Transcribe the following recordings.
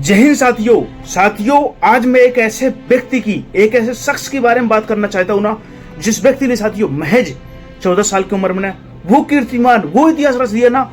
जय हिंद साथियों, आज मैं एक ऐसे व्यक्ति की, एक ऐसे शख्स के बारे में बात करना चाहता हूँ ना, जिस व्यक्ति ने साथियों महज 14 साल की उम्र में वो कीर्तिमान, वो इतिहास रच दिया ना,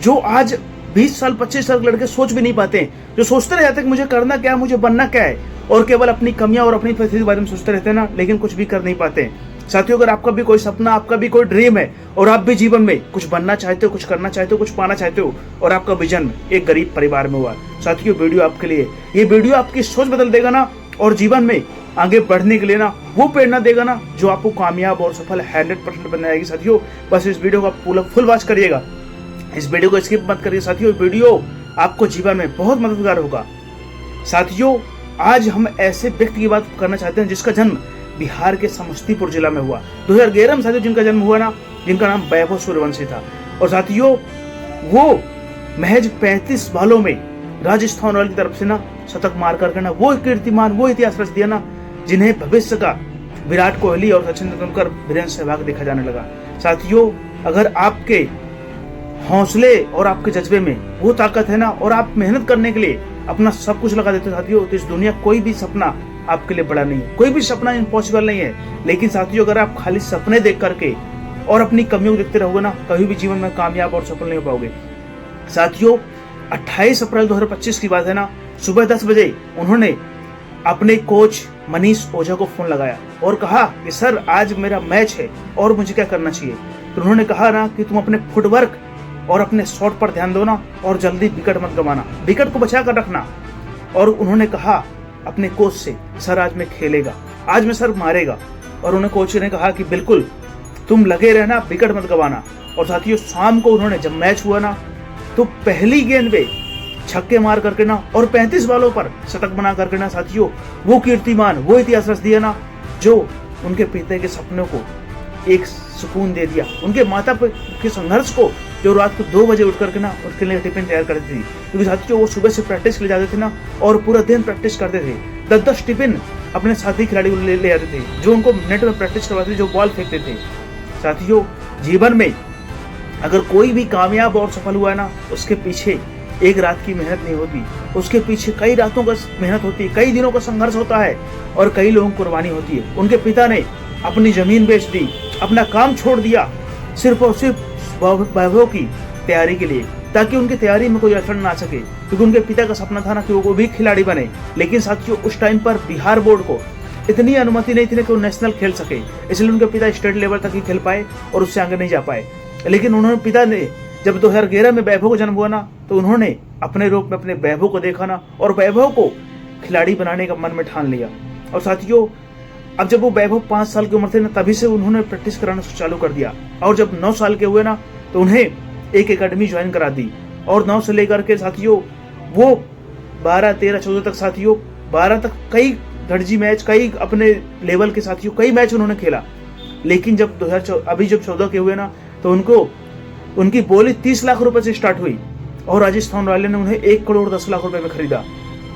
जो आज 20 साल 25 साल के लड़के सोच भी नहीं पाते, जो सोचते रह जाते हैं कि मुझे करना क्या है, मुझे बनना क्या है, और केवल अपनी कमियां और अपनी परिस्थिति के बारे में सोचते रहते हैं ना, लेकिन कुछ भी कर नहीं पाते। साथियों, अगर आपका भी कोई सपना, आपका भी कोई ड्रीम है और आप भी जीवन में कुछ बनना चाहते हो, कुछ करना चाहते हो, कुछ पाना चाहते हो, और आपका विजन एक गरीब परिवार में हुआ, साथियों वीडियो आपके लिए। ये वीडियो आपकी सोच बदल देगा ना, और जीवन में आगे बढ़ने के लिए ना वो प्रेरणा देगा ना, जो आपको कामयाब और सफल 100% बनाएगी। साथियों, बस इस वीडियो को फुल वॉच करिएगा, इस वीडियो को स्किप मत करिए। साथियों, वीडियो आपको जीवन में बहुत मददगार होगा। साथियों, आज हम ऐसे व्यक्ति की बात करना चाहते हैं जिसका जन्म बिहार के समस्तीपुर जिला में हुआ 2011 में। साथियों, जिनका जन्म हुआ ना, जिनका नाम वैभव सूर्यवंशी था। और साथियों, वो महज 35 बालों में राजस्थान रॉयल की तरफ से ना शतक मार करके ना वो कीर्तिमान, वो इतिहास रच दिया ना, जिन्हें भविष्य का विराट कोहली और सचिन तेंदुलकर, वीरेंद्र सहवाग देखा जाने लगा। साथियों, अगर आपके हौसले और आपके जज्बे में वो ताकत है ना, और आप मेहनत करने के लिए अपना सब कुछ लगा देते हो साथियों, तो इस दुनिया कोई भी सपना आपके लिए बड़ा नहीं है, कोई भी सपना इम्पॉसिबल नहीं है। लेकिन साथियों, अगर आप खाली सपने देख करके और अपनी कमियों को देखते रहोगे ना, कभी भी जीवन में कामयाब और सफल नहीं हो पाओगे। साथियों, 28 अप्रैल 2025 की बात है ना, सुबह 10 बजे उन्होंने अपने कोच मनीष ओझा को फोन लगाया और कहा कि सर, आज मेरा मैच है और मुझे क्या करना चाहिए। तो उन्होंने कहा ना कि तुम अपने फुटवर्क और अपने शॉट पर ध्यान दो ना, और जल्दी विकेट मत गंवाना, विकेट को बचा कर रखना। और उन्होंने कहा अपने कोच से, सर आज मैं खेलेगा, आज मैं सर मारेगा। और उन्हें कोच ने कहा कि बिल्कुल तुम लगे रहना, विकेट मत गंवाना। और साथियों, शाम को उन्होंने जब मैच हुआ ना, तो पहली गेंद पे छक्के मार करके ना और 35 बालों पर शतक बना करके ना साथियों, वो कीर्तिमान, वो इतिहास रच दिया ना, जो उनके पिता के सपनों को एक सुकून दे दिया, उनके माता के संघर्ष को, जो रात को 2 बजे उठ करके ना उनके लिए टिफिन तैयार करती थी। क्योंकि साथियों, वो सुबह से प्रैक्टिस के लिए जाते थे ना, और पूरा दिन प्रैक्टिस करते थे। 10-10 टिफिन अपने साथी खिलाड़ी ले आते थे, जो उनको नेट में प्रैक्टिस करवाते थे, जो बॉल फेंकते थे। साथियों, जीवन में अगर कोई भी कामयाब और सफल हुआ है ना, उसके पीछे एक रात की मेहनत नहीं होती, उसके पीछे कई रातों का मेहनत होती है, कई दिनों का संघर्ष होता है, और कई लोगों की कुर्बानी होती है। उनके पिता ने अपनी जमीन बेच दी, अपना काम छोड़ दिया, सिर्फ और सिर्फ वैभव की तैयारी के लिए, ताकि उनकी तैयारी में कोई असर ना आ सके। क्योंकि उनके पिता का सपना था ना कि वो भी खिलाड़ी बने। लेकिन साथियों, उस टाइम पर बिहार बोर्ड को इतनी अनुमति नहीं थी कि वो नेशनल खेल सके, इसलिए उनके पिता स्टेट लेवल तक ही खेल पाए और उससे आगे नहीं जा पाए। लेकिन उन्होंने, पिता ने जब 2011 में वैभव का जन्म हुआ ना, तो उन्होंने अपने रूप में अपने वैभव को देखा ना, और वैभव को खिलाड़ी बनाने का मन में ठान लिया। और साथियों, अब जब वो वैभव 5 साल की उम्र थे ना, तभी से उन्होंने प्रैक्टिस कराना चालू कर दिया। और जब 9 साल के हुए ना, तो उन्हें एक एकेडमी ज्वाइन करा दी, और 9 से लेकर के साथियों वो 12, 13, 14 तक, साथियों 12 तक कई रणजी मैच, कई अपने लेवल के साथियों कई मैच उन्होंने खेला। लेकिन जब 14 के हुए ना, तो उनकी बोली 30 लाख रुपए से स्टार्ट हुई, और राजस्थान रॉयल ने उन्हें 1 करोड़ 10 लाख रुपए में खरीदा।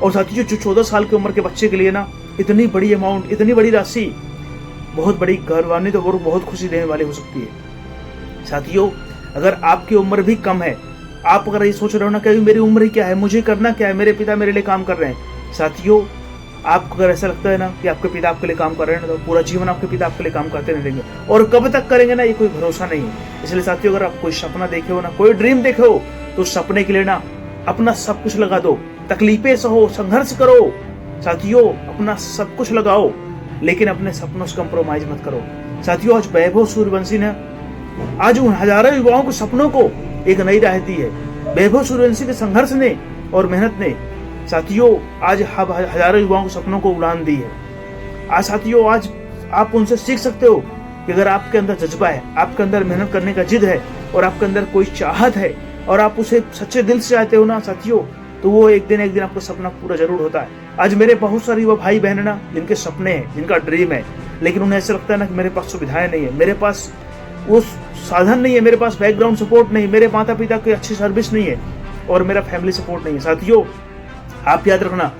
और साथियों, जो 14 साल की उम्र के बच्चे के लिए ना इतनी बड़ी अमाउंट, इतनी बड़ी राशि बहुत बड़ी गौरवान्वित और बहुत खुशी देने वाली हो सकती है। साथियों, अगर आपकी उम्र भी कम है, आप अगर ये सोच रहे हो ना कि मेरी उम्र ही क्या है, मुझे करना क्या है, मेरे पिता मेरे लिए काम कर रहे हैं। साथियों, आपको अगर ऐसा लगता है ना कि आपके पिता आपके लिए काम कर रहे हैं, तो पूरा जीवन आपके पिता आपके लिए काम करते रहेंगे, और कब तक करेंगे ना, ये कोई भरोसा नहीं है। इसलिए साथियों, अगर आप कोई सपना देखे हो ना, कोई ड्रीम देखे हो, तो उस सपने के लिए ना अपना सब कुछ लगा दो, तकलीफें सहो, संघर्ष करो। साथियों, अपना सब कुछ लगाओ, लेकिन अपने सपनों से कंप्रोमाइज मत करो। साथियों, आज वैभव सूर्यवंशी ने आज उन हजारों युवाओं के सपनों को एक नई राह दी है। वैभव सूर्यवंशी के संघर्ष ने और मेहनत ने साथियों आज हजारों युवाओं के सपनों को उड़ान दी है। आज साथियों, आज आप उनसे सीख सकते हो कि अगर आपके अंदर जज्बा है, आपके अंदर मेहनत करने का जिद है, और आपके अंदर कोई चाहत है, और आप उसे सच्चे दिल से चाहते हो ना साथियों, तो वो एक दिन आपका सपना पूरा जरूर होता है। आज मेरे बहुत सारे युवा भाई बहन है ना, जिनके सपने हैं, जिनका ड्रीम है, लेकिन उन्हें ऐसा लगता है ना कि मेरे पास सुविधाएं नहीं है, मेरे पास वो साधन नहीं है, मेरे पास बैकग्राउंड सपोर्ट नहीं, मेरे माता पिता की अच्छी सर्विस नहीं है, और मेरा फैमिली सपोर्ट नहीं है। साथियों, आप याद रखना,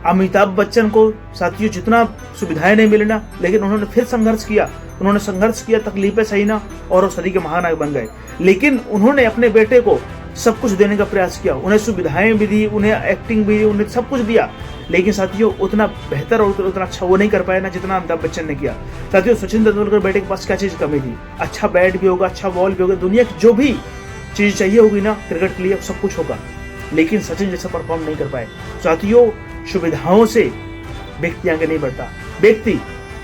अमिताभ बच्चन को साथियों जितना सुविधाएं नहीं मिली ना, लेकिन उन्होंने फिर संघर्ष किया, तकलीफें सही ना, और वो सदी के महानायक बन गए। लेकिन उन्होंने अपने बेटे को सब कुछ देने का प्रयास किया, उन्हें सुविधाएं भी दी, उन्हें एक्टिंग भी दी, उन्हें सब कुछ दिया, लेकिन साथियों उतना बेहतर और उतना अच्छा वो नहीं कर पाया ना जितना अमिताभ बच्चन ने किया। साथियों सचिन तेंदुलकर बेटे के पास क्या चीज़ कमी थी? अच्छा बैट भी होगा, अच्छा बॉल भी होगा, दुनिया की जो भी चीज़ चाहिए होगी ना क्रिकेट के लिए सब कुछ होगा, लेकिन सचिन जैसा परफॉर्म नहीं कर पाए। साथियों सुविधाओं से व्यक्ति आगे नहीं बढ़ता, व्यक्ति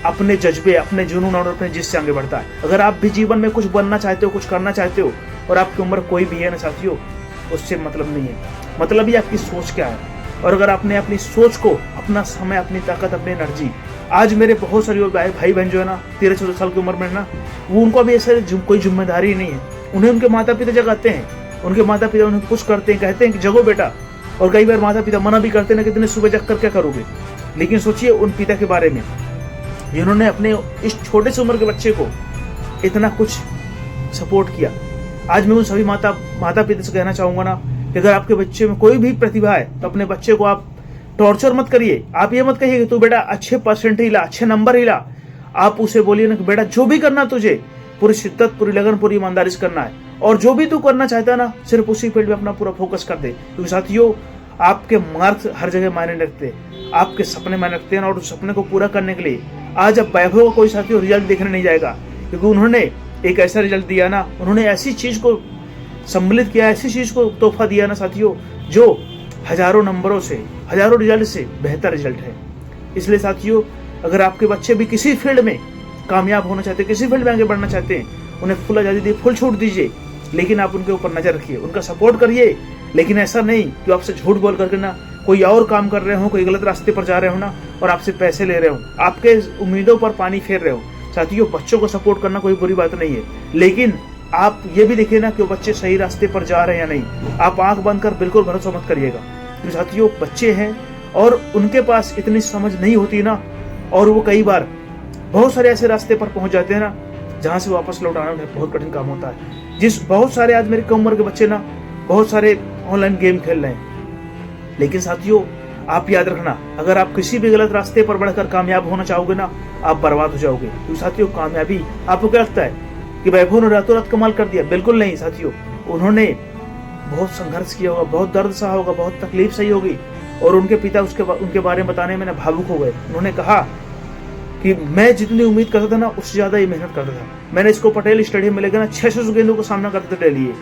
अपने जज्बे, अपने जुनून और अपने जिद से आगे बढ़ता है। अगर आप भी जीवन में कुछ बनना चाहते हो, कुछ करना चाहते हो और आपकी उम्र कोई भी है ना साथियों, उससे मतलब नहीं है, मतलब ही आपकी सोच क्या है। और अगर आपने अपनी सोच को, अपना समय, अपनी ताकत, अपनी एनर्जी, आज मेरे बहुत सारे भाई बहन जो है ना 13-14 साल की उम्र में ना, वो उनको अभी ऐसे कोई जिम्मेदारी नहीं है, उन्हें उनके माता पिता जगाते हैं, उनके माता पिता उन्हें कुछ करते हैं, कहते हैं कि जगो बेटा, और कई बार माता पिता मना भी करते हैं कि इतने सुबह जग कर क्या करोगे। लेकिन सोचिए उन पिता के बारे में जिन्होंने अपने इस छोटे से उम्र के बच्चे को इतना कुछ सपोर्ट किया। आज मैं उन सभी माता पिता से कहना चाहूंगा ना कि अगर आपके बच्चे में कोई भी प्रतिभा है तो अपने बच्चे को आप टॉर्चर मत करिए। आप ये मत कहिए कि तू बेटा अच्छे परसेंट ही ला, अच्छे नंबर ही ला। आप उसे बोलिए ना कि बेटा जो भी करना तुझे पूरी शिद्दत, पूरी लगन, पूरी ईमानदारी से करना है, और जो भी तू करना चाहता है ना सिर्फ उसी फील्ड में अपना पूरा फोकस कर दे। क्योंकि साथियों आपके मार्क्स हर जगह मायने रखते हैं, आपके सपने मायने रखते हैं, और उस सपने को पूरा करने के लिए आज अब वैभव को कोई साथियों रिजल्ट देखने नहीं जाएगा, क्योंकि उन्होंने एक ऐसा रिजल्ट दिया ना, उन्होंने ऐसी चीज को सम्मिलित किया, ऐसी चीज को तोहफा दिया ना साथियों, जो हजारों नंबरों से, हजारों रिजल्ट से बेहतर रिजल्ट है। इसलिए साथियों अगर आपके बच्चे भी किसी फील्ड में कामयाब होना चाहते हैं, किसी फील्ड में आगे बढ़ना चाहते हैं, उन्हें फुल आजादी दी, फुल छूट दीजिए, लेकिन आप उनके ऊपर नजर रखिए, उनका सपोर्ट करिए। लेकिन ऐसा नहीं कि आपसे झूठ बोल करके ना कोई और काम कर रहे हो, कोई गलत रास्ते पर जा रहे हो ना, और आपसे पैसे ले रहे हो, आपके उम्मीदों पर पानी फेर रहे हो। साथियों बच्चों को सपोर्ट करना कोई बुरी बात नहीं है, लेकिन आप ये भी देखिए ना कि वो बच्चे सही रास्ते पर जा रहे हैं या नहीं। आप आंख बंद कर बिल्कुल भरोसा मत करिएगा, क्योंकि साथियों बच्चे हैं और उनके पास इतनी समझ नहीं होती ना, और वो कई बार बहुत सारे ऐसे रास्ते पर पहुंच जाते हैं ना जहां से वापस लौट आना बहुत कठिन काम होता है। बहुत सारे आज मेरी कम उम्र के बच्चे ना बहुत सारे ऑनलाइन गेम खेल रहे हैं, लेकिन साथियों आप याद रखना, अगर आप किसी भी गलत रास्ते पर बढ़कर कामयाब होना चाहोगे ना, आप बर्बाद हो जाओगे। तो साथियों कामयाबी आपको क्या लगता है कि वैभव ने रातों रात कमाल कर दिया? बिल्कुल नहीं साथियों, उन्होंने बहुत संघर्ष किया होगा, बहुत दर्द सहा होगा, बहुत तकलीफ सही होगी, और उनके पिता उनके बारे में बताने में ना भावुक हो गए। उन्होंने कहा कि मैं जितनी उम्मीद करता था ना उससे ज्यादा ही मेहनत करता था। मैंने इसको पटेल स्टेडियम में लेकर ना 600 गेंदों का सामना करते थे डेली,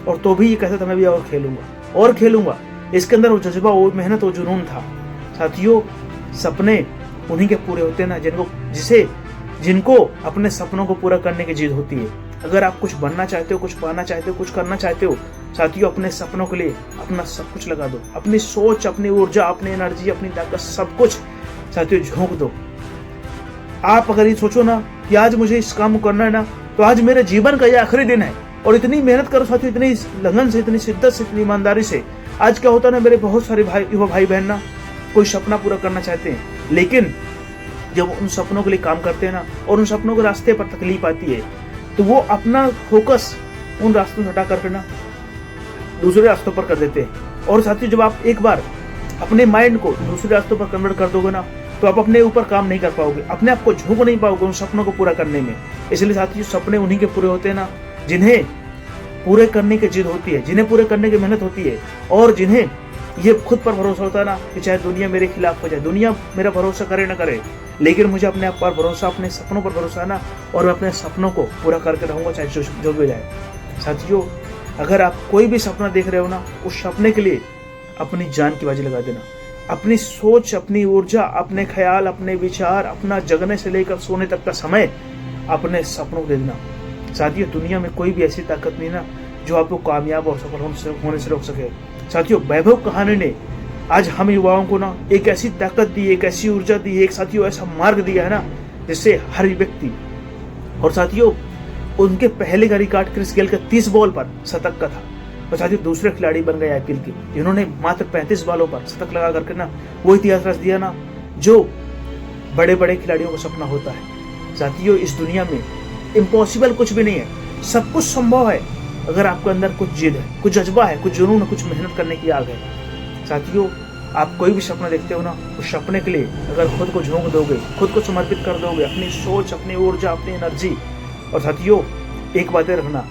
और तो भी ये कहता था मैं भी और खेलूंगा। इसके अंदर वो जज्बा, वो मेहनत, वो जुनून था। साथियों सपने उन्हीं के पूरे होते हैं ना जिनको अपने सपनों को पूरा करने की जिद होती है। अगर आप कुछ बनना चाहते हो, कुछ पाना चाहते हो, कुछ करना चाहते हो, साथियों अपने सपनों के लिए अपना सब कुछ लगा दो, अपनी सोच, अपनी ऊर्जा, अपनी एनर्जी, अपनी ताकत, सब कुछ साथियों झोंक दो। आप अगर ये सोचो ना कि आज मुझे इस काम को करना है ना, तो आज मेरे जीवन का ये आखिरी दिन है, और इतनी मेहनत करो साथियों, इतनी लगन से, इतनी शिद्दत से, इतनी ईमानदारी से। आज क्या होता है ना, मेरे बहुत सारे युवा भाई बहन ना कोई सपना पूरा करना चाहते हैं, लेकिन जब उन सपनों के लिए काम करते हैं ना और उन सपनों के रास्ते पर तकलीफ आती है, तो वो अपना फोकस उन रास्तों से हटा करके ना दूसरे रास्तों पर कर देते हैं। और साथियों जब आप एक बार अपने माइंड को दूसरे रास्तों पर कन्वर्ट कर दोगे ना, तो आप अपने ऊपर काम नहीं कर पाओगे, अपने आप को झोंक नहीं पाओगे उन सपनों को पूरा करने में। इसलिए साथियों सपने उन्हीं के पूरे होते हैं ना जिन्हें पूरे करने की जिद होती है, जिन्हें पूरे करने की मेहनत होती है, और जिन्हें ये खुद पर भरोसा होता है ना कि चाहे दुनिया मेरे खिलाफ हो जाए, दुनिया मेरा भरोसा करे ना करे, लेकिन मुझे अपने आप पर भरोसा, अपने सपनों पर भरोसा है ना, और मैं अपने सपनों को पूरा करके रहूंगा चाहे जो भी हो जाए। साथियों अगर आप कोई भी सपना देख रहे हो ना, उस सपने के लिए अपनी जान की बाजी लगा देना। अपनी सोच, अपनी ऊर्जा, अपने ख्याल, अपने विचार, अपना जगने से लेकर सोने तक का समय अपने सपनों को दे देना। साथियों दुनिया में कोई भी ऐसी ताकत नहीं ना जो आपको कामयाब और सफल होने से रोक सके। साथियों वैभव कहानी ने आज हम युवाओं को ना एक ऐसी ताकत दी, एक ऐसी ऊर्जा दी, एक साथियों ऐसा मार्ग दिया है ना जिससे हर व्यक्ति, और साथियों उनके पहले का रिकॉर्ड क्रिस गेल के 30 बॉल पर शतक का था, और साथियों दूसरे खिलाड़ी बन गए आईपीएल के जिन्होंने मात्र 35 बॉलों पर शतक लगा करके ना वो इतिहास रच दिया ना जो बड़े बड़े खिलाड़ियों का सपना होता है। साथियों इस दुनिया में इम्पॉसिबल कुछ भी नहीं है, सब कुछ संभव है अगर आपके अंदर कुछ जिद है, कुछ जज्बा है, कुछ जुनून है, कुछ मेहनत करने की आग है। साथियों आप कोई भी सपना देखते हो ना, उस सपने के लिए अगर खुद को झोंक दोगे, खुद को समर्पित कर दोगे, अपनी सोच, अपनी ऊर्जा, अपनी एनर्जी, और साथियों एक बात रखना,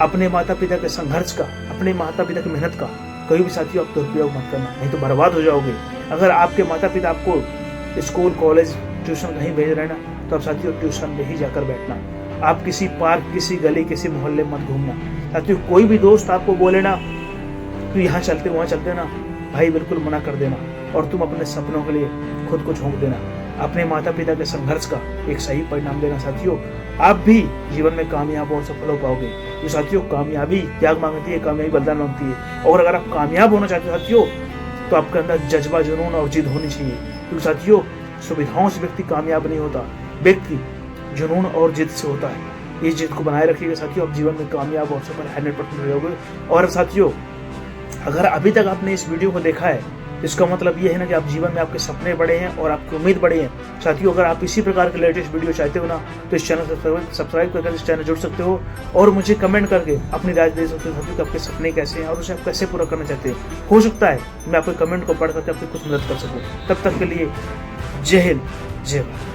अपने माता पिता के संघर्ष का, अपने माता पिता की मेहनत का कभी भी साथियों आप दुरुपयोग मत करना, नहीं तो बर्बाद हो जाओगे। अगर आपके माता पिता आपको स्कूल, कॉलेज, ट्यूशन कहीं भेज रहे हैं ना, तो आप साथियों ट्यूशन में ही जाकर बैठना। आप किसी पार्क, किसी गली, किसी मोहल्ले में मत घूमना। साथियों कोई भी दोस्त आपको बोले ना कि यहाँ चलते वहाँ चलते ना, भाई बिल्कुल मना कर देना और तुम अपने सपनों के लिए खुद को झोंक देना। अपने माता पिता के संघर्ष का एक सही परिणाम देना साथियों, आप भी जीवन में कामयाब और सफल हो पाओगे। तो साथियों कामयाबी त्याग मांगती है, कामयाबी बलिदान मांगती है। और अगर आप कामयाब होना चाहते हो साथियों, तो आपके अंदर जज्बा, जुनून और जिद होनी चाहिए। क्योंकि साथियों सुविधाओं से व्यक्ति कामयाब नहीं होता, व्यक्ति जुनून और जिद से होता है। इस जिद को बनाए रखिएगा साथियों, आप जीवन में कामयाब और सफल 100% हो जाओगे। और साथियों अगर अभी तक आपने इस वीडियो को देखा है, इसका मतलब ये है ना कि आप जीवन में आपके सपने बड़े हैं और आपकी उम्मीद बड़ी है। साथियों अगर आप इसी प्रकार के लेटेस्ट वीडियो चाहते हो ना, तो इस चैनल को सब्सक्राइब करके इस चैनल जुड़ सकते हो और मुझे कमेंट करके अपनी राय दे सकते हो साथियों कि आपके सपने कैसे हैं और उसे आप कैसे पूरा करना चाहते हो। हो सकता है मैं आपके कमेंट को पढ़ करके आपकी कुछ मदद कर सकूँ। तब तक के लिए जय हिंद, जय भारत।